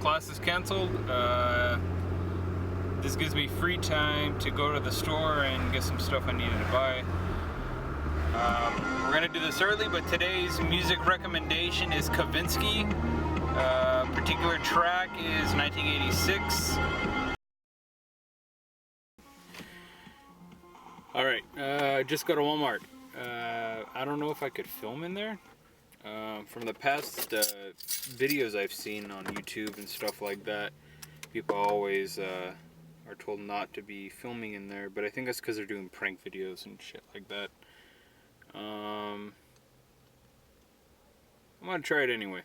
class is canceled. This gives me free time to go to the store and get some stuff I needed to buy. We're gonna do this early, but today's music recommendation is Kavinsky. Particular track is 1986. Alright, just go to Walmart. I don't know if I could film in there. From the past videos I've seen on YouTube and stuff like that, people always are told not to be filming in there, but I think that's because they're doing prank videos and shit like that. I'm gonna try it anyway.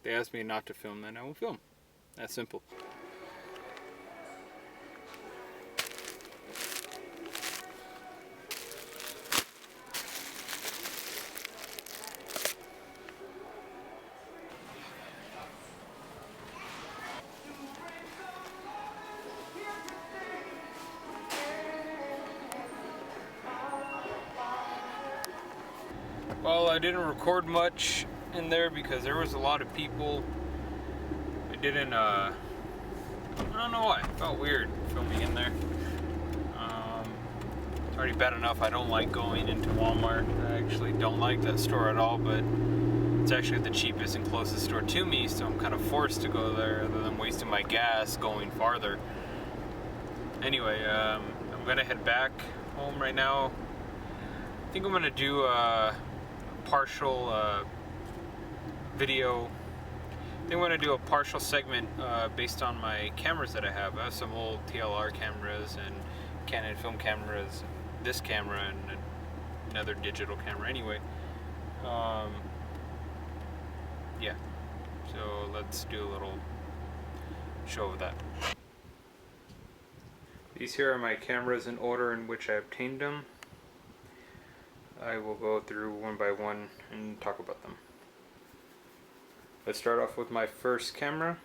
They asked me not to film, then I won't film. That's simple. Well, I didn't record much in there because there was a lot of people. I didn't, I don't know why. It felt weird filming in there. It's already bad enough I don't like going into Walmart. I actually don't like that store at all, but it's actually the cheapest and closest store to me, so I'm kind of forced to go there rather than wasting my gas going farther. Anyway, I'm gonna head back home right now. I think I'm gonna do a partial video. I think I'm gonna do a partial segment based on my cameras that I have. I have some old TLR cameras and Canon film cameras, and this camera and another digital camera. Anyway, yeah. So let's do a little show of that. These here are my cameras in order in which I obtained them. I will go through one by one and talk about them. Let's start off with my first camera.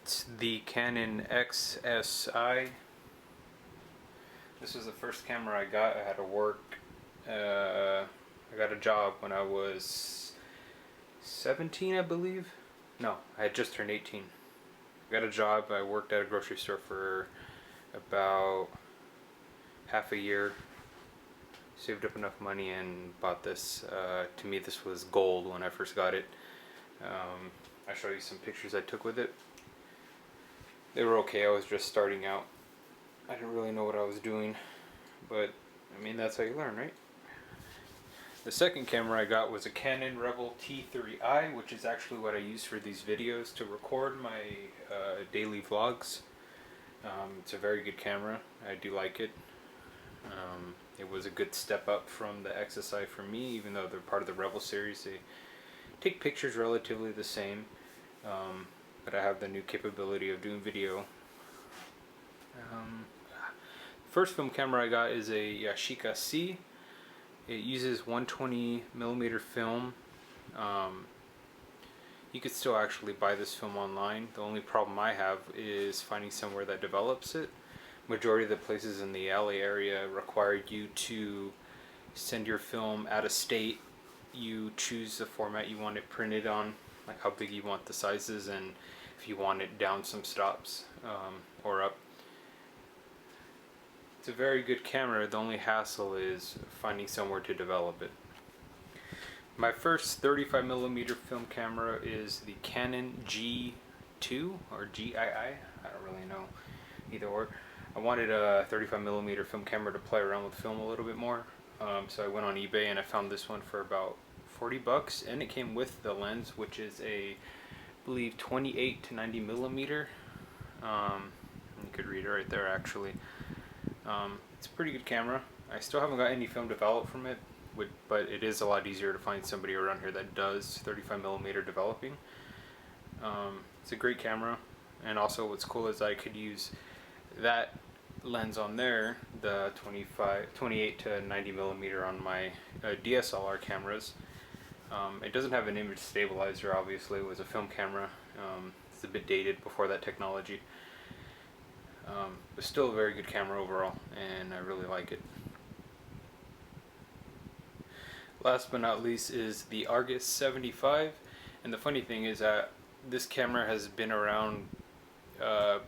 It's the Canon XSI. This was the first camera I got. I had to work. I got a job when I was 17, I believe. No, I had just turned 18. I got a job. I worked at a grocery store for about half a year. Saved up enough money and bought this. To me, this was gold when I first got it. I'll show you some pictures I took with it. They were okay. I was just starting out. I didn't really know what I was doing, but I mean, that's how you learn, right? The second camera I got was a Canon Rebel T3i, which is actually what I use for these videos to record my daily vlogs. It's a very good camera. I do like it. It was a good step up from the XSI for me, even though they're part of the Rebel series. They take pictures relatively the same, but I have the new capability of doing video. First film camera I got is a Yashica C. It uses 120mm film. You could still actually buy this film online. The only problem I have is finding somewhere that develops it. Majority of the places in the LA area require you to send your film out of state. You choose the format you want it printed on, like how big you want the sizes, and if you want it down some stops or up. It's a very good camera. The only hassle is finding somewhere to develop it. My first 35mm film camera is the Canon G2 or GII. I don't really know either or. I wanted a 35mm film camera to play around with film a little bit more, so I went on eBay and I found this one for about 40 bucks, and it came with the lens, which is a, I believe, 28 to 90mm. You could read it right there actually. It's a pretty good camera. I still haven't got any film developed from it, but it is a lot easier to find somebody around here that does 35mm developing. It's a great camera, and also what's cool is I could use that lens on there, the 28 to 90mm on my DSLR cameras. It doesn't have an image stabilizer, obviously. It was a film camera. It's a bit dated before that technology. But still a very good camera overall, and I really like it. Last but not least is the Argus 75, and the funny thing is that this camera has been around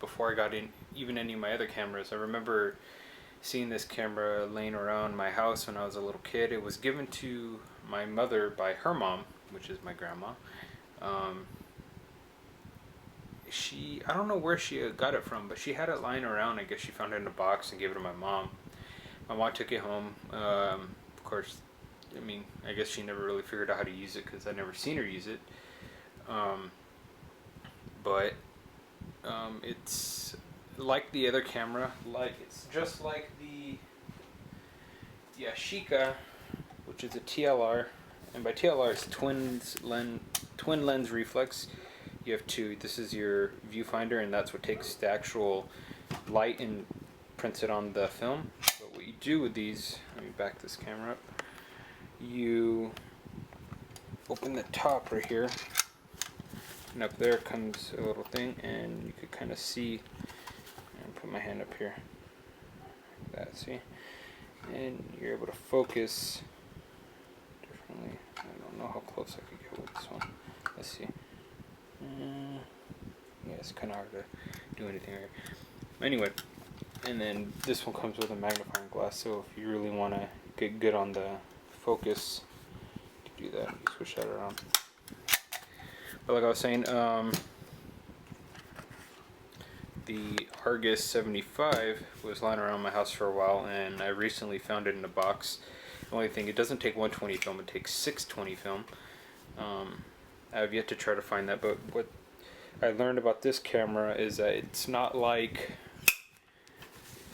before I got in even any of my other cameras. I remember seeing this camera laying around my house when I was a little kid. It was given to my mother by her mom, which is my grandma. I don't know where she got it from, but she had it lying around. I guess she found it in a box and gave it to my mom. My mom took it home. Of course, I mean, I guess she never really figured out how to use it because I'd never seen her use it. But it's like the other camera. It's just like the Yashica, which is a TLR, and by TLR it's twin lens reflex. You have two. This is your viewfinder, and that's what takes the actual light and prints it on the film. But what you do with these, let me back this camera up. You open the top right here, and up there comes a little thing, and you could kind of see. And put my hand up here. Like that, see? And you're able to focus differently. I don't know how close I could get with this one. Let's see. Yeah, it's kind of hard to do anything here. Anyway, and then this one comes with a magnifying glass, so if you really want to get good on the focus, you can do that. You switch that around. But like I was saying, the Argus 75 was lying around my house for a while, and I recently found it in a box. The only thing, it doesn't take 120 film, it takes 620 film. I've yet to try to find that, but what I learned about this camera is that it's not like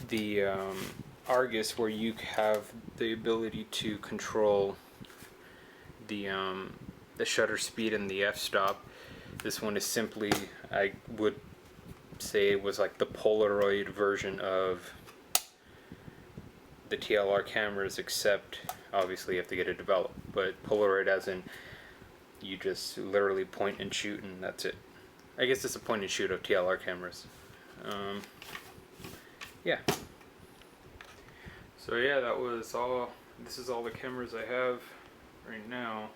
the Argus, where you have the ability to control the shutter speed and the f-stop. This one is simply, I would say it was like the Polaroid version of the TLR cameras, except obviously you have to get it developed. But Polaroid as in you just literally point and shoot and that's it. I guess it's a point and shoot of TLR cameras. Yeah. So yeah, that was all. This is all the cameras I have right now.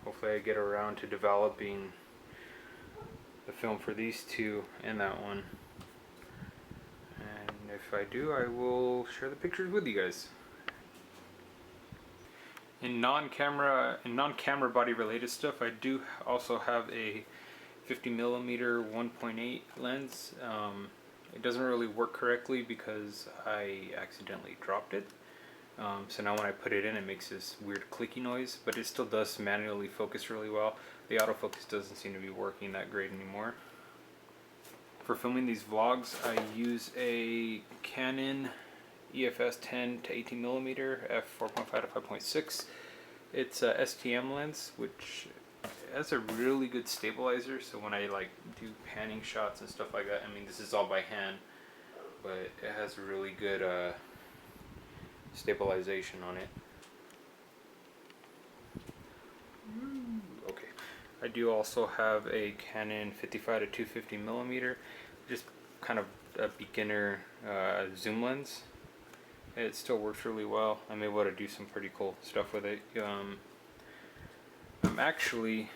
Hopefully I get around to developing the film for these two and that one. And if I do, I will share the pictures with you guys. In non-camera body related stuff, I do also have a 50mm 1.8 lens. It doesn't really work correctly because I accidentally dropped it. So now when I put it in, it makes this weird clicky noise, but it still does manually focus really well. The autofocus doesn't seem to be working that great anymore. For filming these vlogs, I use a Canon EFS 10 to 18mm f4.5 to 5.6. It's a STM lens, which has a really good stabilizer. So when I like do panning shots and stuff like that, I mean this is all by hand, but it has really good stabilization on it. Okay, I do also have a Canon 55 to 250mm, just kind of a beginner zoom lens. It still works really well. I'm able to do some pretty cool stuff with it. I'm actually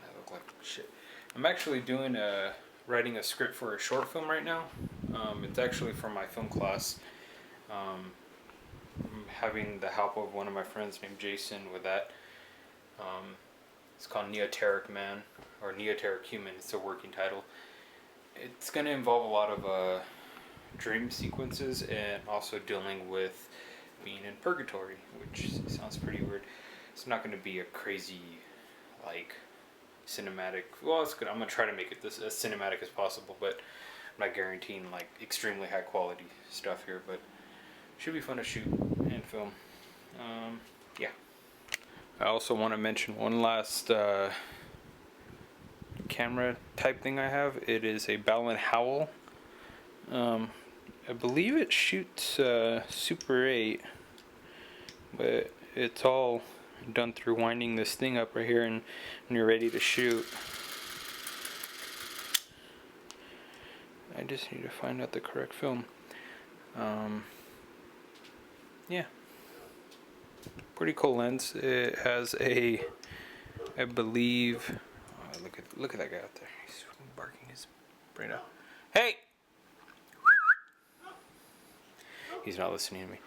I look like shit. I'm actually doing writing a script for a short film right now. It's actually for my film class. I'm having the help of one of my friends named Jason with that. It's called Neoteric Man, or Neoteric Human. It's a working title. It's going to involve a lot of dream sequences and also dealing with being in purgatory, which sounds pretty weird. It's not going to be a crazy, like, cinematic. Well, it's good. I'm going to try to make it this as cinematic as possible, but I'm not guaranteeing like extremely high quality stuff here. But it should be fun to shoot and film. Yeah. I also want to mention one last camera type thing I have. It is a Ballon Howell. I believe it shoots Super 8, but it's all done through winding this thing up right here, and when you're ready to shoot, I just need to find out the correct film. Yeah. Pretty cool lens. It has a, I believe, look at that guy out there. He's barking his brain out. Hey! He's not listening to me.